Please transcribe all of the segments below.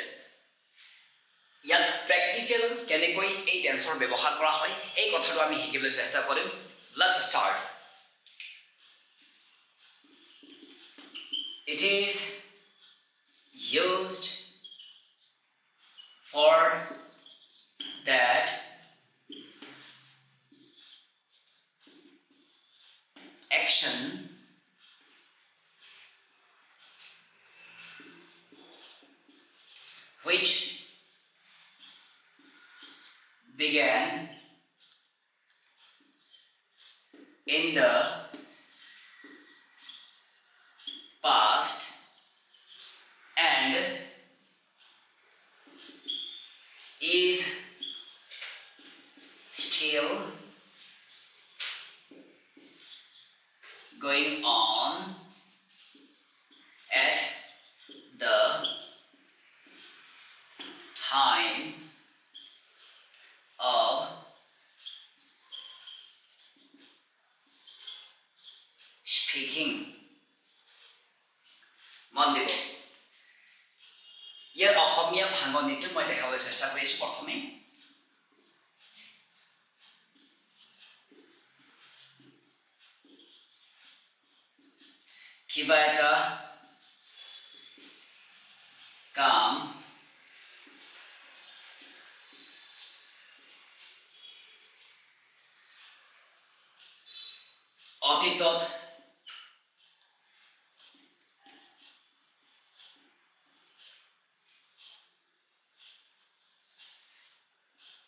Tense ইয়াত practical কেনেকৈ এই টেন্সৰ ব্যৱহাৰ কৰা হয় এই কথাটো আমি শিকিবলৈ চেষ্টা কৰিম let's start It is used for that action which began in the past and is still going on at the time of speaking. মন দিব ইয়াৰ অসমীয়া ভাঙনিটো মই দেখাবলৈ চেষ্টা কৰিছো প্ৰথমে কিবা এটা কাম অতীতত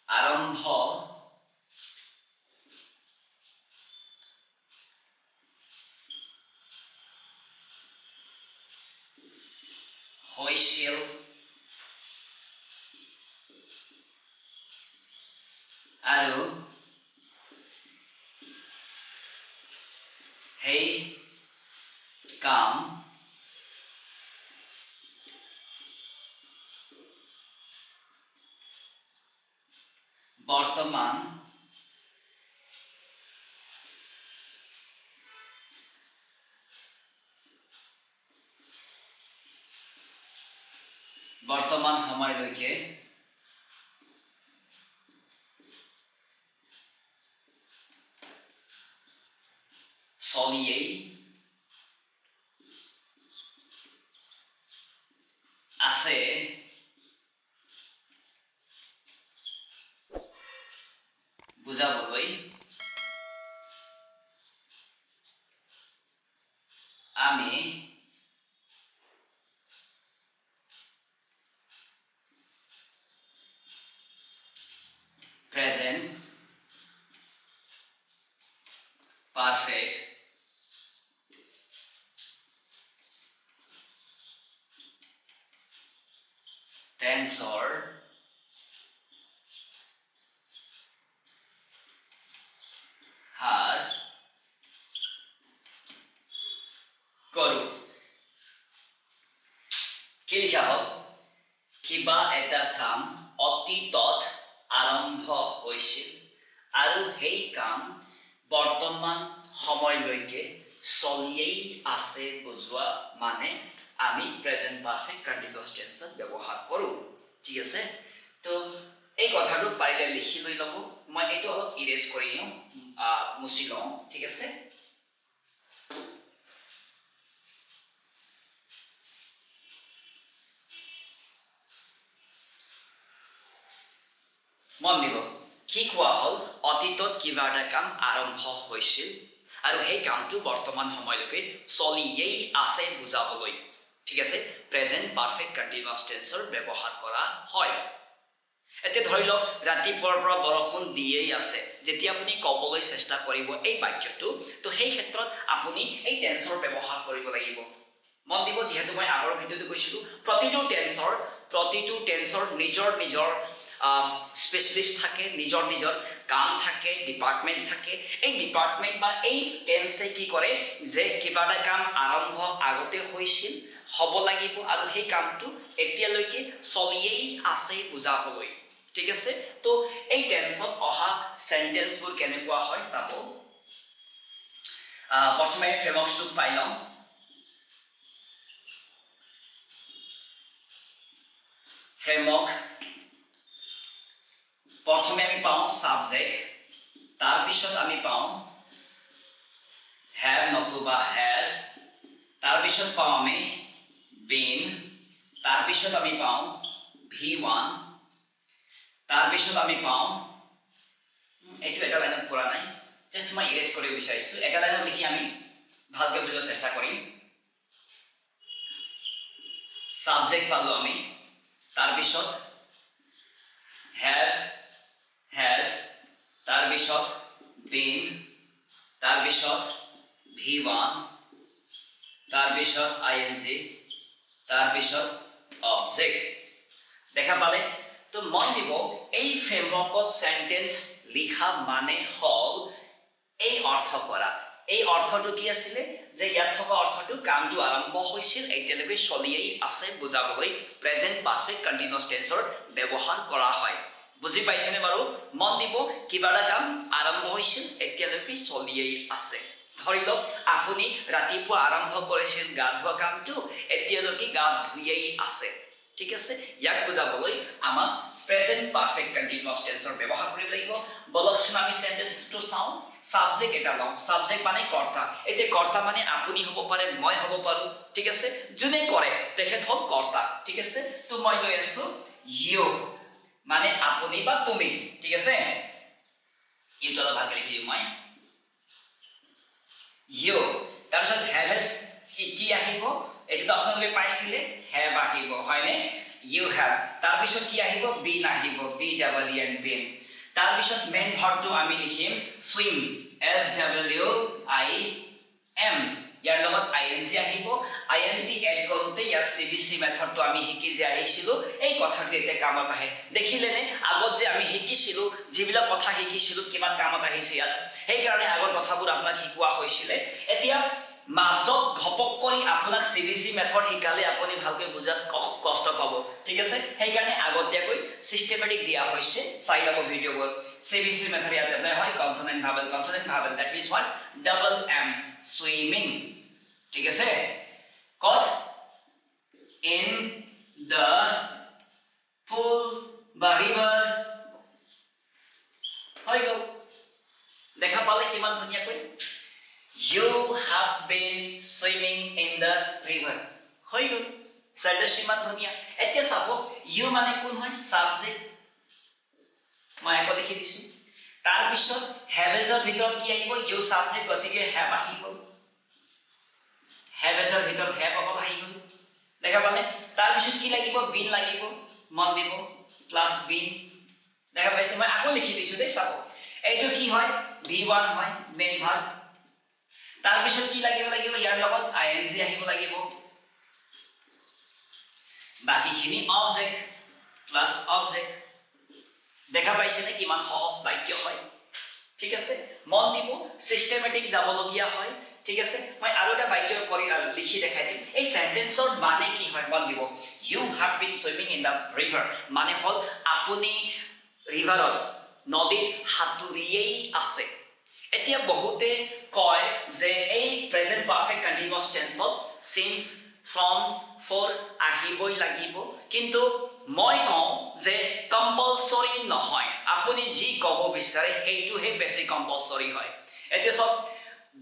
আৰম্ভ হৈছিল আৰু সেই কাম বৰ্তমান সময়লৈকে চলিয়েই আছে বুজাবলৈ আমি present perfect tensor har কৰো কি লিখা হ'ল কিবা এটা কাম অতীতত আৰম্ভ হৈছিল আৰু সেই কাম বৰ্তমান সময়লৈকে চলিয়েই আছে বুজোৱা মানে আমি প্ৰেজেন্ট পাৰফেক্ট কন্টিনিউয়াস টেন্সত ব্যৱহাৰ কৰোঁ ঠিক আছে তো এই কথাটো পাৰিলে লিখি লৈ ল'ব মই এইটো অলপ ইৰেজ কৰি দিওঁ মুছি লওঁ ঠিক আছে মন দিব কি কোৱা হ'ল অতীতত কিবা এটা কাম আৰম্ভ হৈছিল আৰু সেই কামটো বৰ্তমান সময়লৈকে চলিয়েই আছে বুজাবলৈ ঠিক আছে প্ৰেজেন্ট পাৰফেক্ট কন্টিনিউয়াস টেন্সৰ ব্যৱহাৰ কৰা হয় এতে ধৰি লওক ৰাতিপুৱাৰ পৰা বৰষুণ দিয়েই আছে যেতিয়া আপুনি ক'বলৈ চেষ্টা কৰিব এই বাক্যটো তো সেই ক্ষেত্ৰত আপুনি এই টেন্সৰ ব্যৱহাৰ কৰিব লাগিব মন দিব যেহেতু মই আগৰ ভিডিঅ'টো কৈছিলোঁ প্ৰতিটো টেন্সৰ নিজৰ স্পেশালিস্ট থাকে নিজৰ কাম থাকে ডিপাৰ্টমেন্ট থাকে এই ডিপাৰ্টমেন্ট বা এই টেন্সে কি কৰে যে কিবা এটা কাম আৰম্ভ আগতে হৈছিল হ'ব লাগিব আৰু সেই কামটো এতিয়ালৈকে চলিয়েই আছে বুজাবলৈ ঠিক আছে তো এই টেন্সত অহা সেন্টেন্সবোৰ কেনেকুৱা হয় চাব প্ৰথমে ফ্ৰেমৱৰ্কটো পাই লওঁ ফ্ৰেমৱৰ্ক প্ৰথমে আমি পাওঁ সাবজেক্ট তাৰ পিছত আমি পাওঁ have নতুবা has তাৰ পিছত পাওঁ আমি been তাৰ পিছত আমি পাওঁ v1 তাৰ পিছত আমি পাওঁ এইটো এটা লাইনত কৰা নাই জাস্ট মই ইৰেজ কৰিব বিচাৰিছো এটা লাইনত লিখি আমি ভালকে বুজিব চেষ্টা কৰিম সাবজেক্ট পালো আমি তাৰ পিছত have has তাৰ পিছত been তাৰ পিছত v1 তাৰ পিছত ing তাৰ পিছত object দেখা পালে তো মন দিব এই ফ্ৰেমৱৰ্কত সেন্টেন্স লিখা মানে হল এই অৰ্থ কৰা এই অৰ্থটো কি আছিল যে ইয়াত থকা অৰ্থটো কামটো আৰম্ভ হৈছিল এতিয়ালৈকে চলিয়েই আছে বুজাবলৈ প্ৰেজেন্ট পাৰফেক্ট কন্টিনিউয়াস টেন্সৰ ব্যৱহাৰ কৰা হয় বুজি পাইছেনে বাৰু মন দিব কিবা এটা কাম আৰম্ভ হৈছিল এতিয়ালৈকে চলিয়েই আছে ধৰি লওক আপুনি ৰাতিপুৱা আৰম্ভ কৰিছিল গা ধোৱা কামটো এতিয়ালৈকে গা ধুইয়েই আছে ঠিক আছে ইয়াক বুজাবলৈ আমাক প্ৰেজেন্ট পাৰফেক্ট কন্টিনিউয়াস টেন্সৰ ব্যৱহাৰ কৰিব লাগিব বলকচোন আমি সেন্টেন্সটো চাওঁ সাবজেক্ট এটা লওঁ সাবজেক্ট মানে কৰ্তা এতে কৰ্তা মানে আপুনি হ'ব পাৰে মই হ'ব পাৰো ঠিক আছে যোনে কৰে তেখেত হ'ল কৰ্তা ঠিক আছে তো মই লৈ আছো ইউ মানে আপুনি বা তুমি ঠিক আছে ইউটো অলপ ভালকৈ লিখি দিওঁ মই ইউ তাৰপিছত হেভেজ কি আহিব এইটো আপোনালোকে পাইছিলে হেভ আহিব হয়নে ইউ হেভ তাৰপিছত কি আহিব বিন আহিব B double E N been তাৰপিছত মেইন ভাৰ্বটো আমি লিখিম সুইম এস ডব্লিউ আই এম ইয়াৰ লগত আইএনজি আহিব আইএনজি এড কৰোতে ইয়াৰ সিবিসি মেথডটো আমি শিকি যে আহিছিলো এই কথাটো এতিয়া কামত আহে দেখিলেনে আগত যে আমি শিকিছিলো যিবিলাক কথা শিকিছিলো কিমান কামত আহিছে ইয়াত সেই কাৰণে আগৰ কথাবোৰ আপোনাক শিকোৱা হৈছিল এতিয়া মাজত ঘপক কৰি আপোনাক সিবিসি মেথড শিকালে আপুনি ভালকৈ বুজাত কষ্ট পাব ঠিক আছে সেই কাৰণে আগতীয়াকৈ সিস্টেমেটিক দিয়া হৈছে চাই লব ভিডিঅ'বোৰ সিবিসি মেথড ইয়াত এপ্লাই হয় consonant vowel that means what double M swimming ঠিক আছে কত ইন দ্য পুল বা ৰিভাৰ হৈ গ'ল দেখা পালে কিমান ধুনীয়াকৈ You have been swimming in the river. হৈ গ'ল সেন্টেন্স ইমান ধুনীয়া এতিয়া চাব ইউ মানে কোন হয় সাবজেক্ট মই আকৌ লিখি দিছো তাৰ পিছত হেভেজৰ ভিতৰত কি আহিব ইউ সাবজেক্ট গতিকে হেভ আহিব হেভেজৰ ভিতৰত হেভ আহিব দেখা পালে তাৰ পিছত কি লাগিব বিন লাগিব মন দিব প্লাস বিন দেখা পাইছে মই আকৌ লিখি দিছো দেই চাব এইটো কি হয় v1 হয় মেইন ভাৰ্ব তাৰ পিছত কি লাগিব ইয়াৰ লগত আইএনজি আহিব লাগিব বাকিখিনি অবজেক্ট প্লাস অবজেক্ট দেখা পাইছে নে কিমান সহজ বাক্য হয় ঠিক আছে মন দিব সিস্টেমেটিক যাবলগিয়া হয় ঠিক আছে মই আৰু এটা বাক্য কৰি লিখি দেখাই দিম এই সেন্টেন্সৰ মানে কি হয় মন দিব you have been swimming in the river মানে হল আপুনি ৰিভাৰত নদীত সাঁতুৰিয়েই আছে এতিয়া বহুতে কয় যে এই প্ৰেজেন্ট পাৰফেক্ট কন্টিনিউয়াস টেন্সত সিন্স ফ্ৰম ফৰ আহিবই লাগিব কিন্তু মই কওঁ যে কম্পালসৰি নহয় আপুনি যি ক'ব বিচাৰে সেইটোহে বেছি কম্পালসৰি হয় এতিয়া সব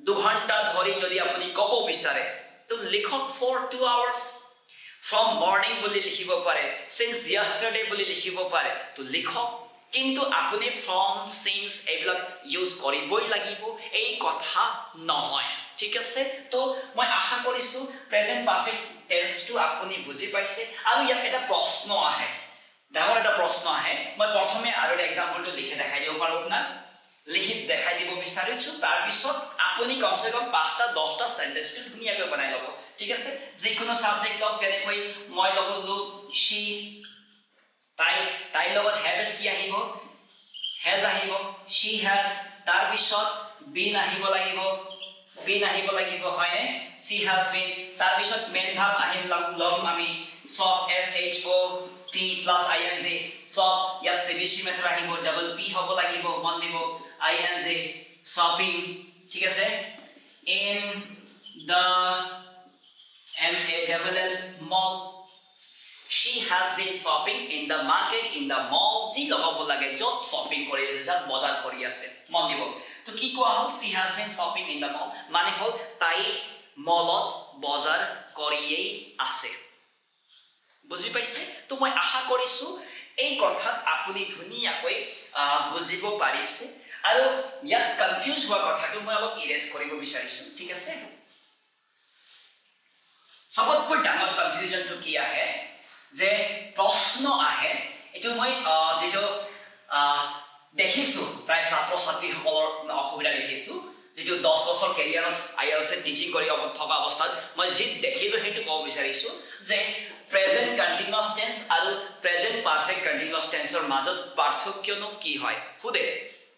2 ঘণ্টা ধৰি যদি আপুনি ক'ব বিচাৰে তো লিখক ফৰ 2 আৱাৰ্স ফ্ৰম মৰ্নিং বুলি লিখিব পাৰে সিন্স ইয়েষ্টাৰডে বুলি লিখিব পাৰে তো লিখক কিন্তু আপুনি ফ্ৰম সিন্স এইবিলাক ইউজ কৰিবই লাগিব এই কথা নহয় ঠিক আছে তো মই আশা কৰিছো প্ৰেজেন্ট পাৰফেক্ট টেন্সটো আপুনি বুজি পাইছে আৰু ইয়াত এটা প্ৰশ্ন আহে ডাঙৰ এটা প্ৰশ্ন আহে মই প্ৰথমে আৰু এটা এক্সাম্পলটো লিখি দেখাই দিব পাৰো না লিখি দেখাই দিব বিচাৰিছো তাৰ পিছত আপুনি কমসে কম 5টা 10টা সেন্টেন্সটো ধুনীয়াকৈ বনাই ল'ব ঠিক আছে যিকোনো সাবজেক্ট লওক যেনেকৈ মই ললো she তাই লগত হ্যাভেজ কি আহিব হ্যাজ আহিব she has তাৰ পিছত been আহিব লাগিব হয়নে she has been তাৰ পিছত মেইন ভাৰ্ব আহিল লম আমি সব s h o p plus ing সব ইয়াত সিবিসি মেথড আহিব ডাবল p হ'ব লাগিব মন দিব ing shopping ঠিক আছে in the mall she has been shopping in the market in the mall ji lagaব lage jot shopping kori ase jat bazar kori ase mon dibo to ki koa hol she has been shopping in the mall mane hol tai mallot bazar koriye ase বুজি পাইছে তো মই আশা কৰিছো এই কথা আপুনি ধুনিয়া কৈ বুজিব পাৰিছে আৰু ইয়া কনফিউজ হোৱা কথাটো মই অলপ ইৰেজ কৰিব বিচাৰিছো ঠিক আছে সবতকৈ ডাঙৰ কনফিউজনটো কি আহে যে প্ৰশ্ন আহে এটো মই যেটো দেখিছো প্ৰায় ছাত্ৰ ছাত্ৰীসকলৰ অসুবিধা দেখিছো যেটো 10 বছৰ কেৰিয়াৰত আইএলটিএছ টিচিং কৰি থকা অৱস্থাত মই যি দেখিলো হেতু ক'ব বিচাৰিছো যে প্ৰেজেন্ট কন্টিনিউয়াস টেন্স আৰু প্ৰেজেন্ট পাৰফেক্ট কন্টিনিউয়াস টেন্সৰ মাজত পাৰ্থক্যনো কি হয় খুদে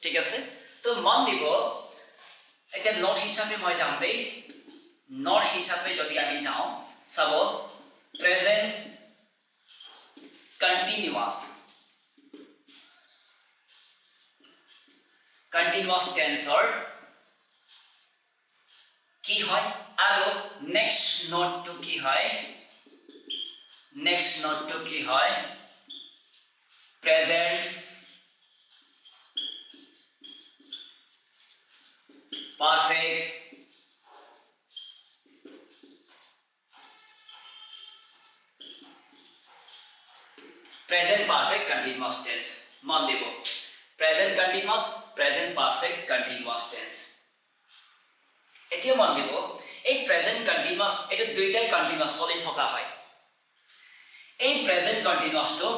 ঠিক আছে তো মন দিব এটা নোট হিচাপে মই যাম দেই নোট হিচাপে যদি আমি যাও সব প্ৰেজেন্ট কন্টিনিউয়াস টেন্সৰ কি হয় আৰু নেক্সট নোটটো কি হয় next note to ki hoy present perfect continuous tense mon debo present continuous present perfect continuous tense etia mon debo ei present continuous etu duitai continuous choli thoka hoy এই present কন্টিনিউয়াসটো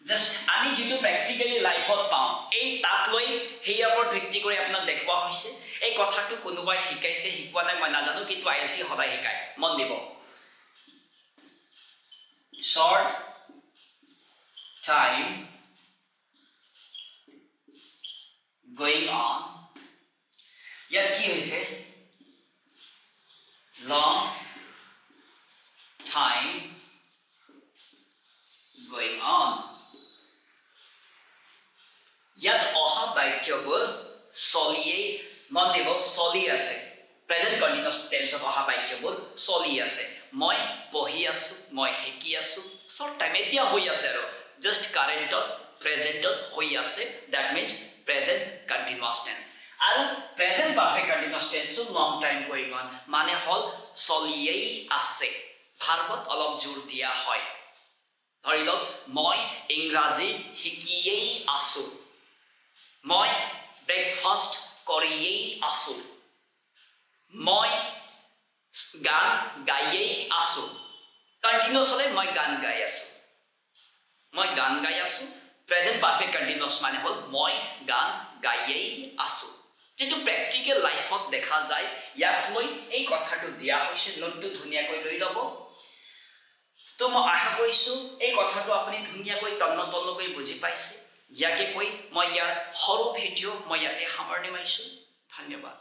just আমি যেটো প্ৰ্যাকটিক্যালি লাইফত পাও এই তাক লৈ hair ওপৰত ভিত্তি কৰি আপোনাক দেখুৱা হৈছে এই কথাটো কোনোবাই শিকাইছে শিকোৱা নাই মই নাজানো কিন্তু আইএলটিএছ সদায় শিকায় মন দিব short time going on ইয়াত কি হৈছে long time going on yat oha baikyobur soliye mon debo soli ase present continuous tense oha baikyobur soli ase moi pohi asu moi heki asu short time etia hoi ase aro just current ot present ot hoi ase that means present continuous tense aru present perfect continuous tense long time going on mane hol soliye ase bharbot olop jor dia hoy ধৰি লওক মই ইংৰাজী শিকিয়েই আছো মই breakfast কৰিয়েই আছো মই গান গাইয়েই আছো কন্টিনিউয়াসলি মই গান গাই আছো প্ৰেজেন্ট পাৰফেক্ট কন্টিনিউয়াস মানে হল মই গান গাইয়েই আছো যেটো প্ৰ্যাকটিক্যাল লাইফত দেখা যায় ইয়াক লৈ এই কথাটো দিয়া হৈছে নোটটো ধুনিয়াকৈ লৈ লব তো মই আশা কৰিছো এই কথাটো আপুনি ধুনিয়াকৈ তন্নতন্নকৈ বুজি পাইছে ইয়াকে কৈ মই ইয়াৰ সৰু ভিডিও মই ইয়াতে সামৰণি মাৰিছো ধন্যবাদ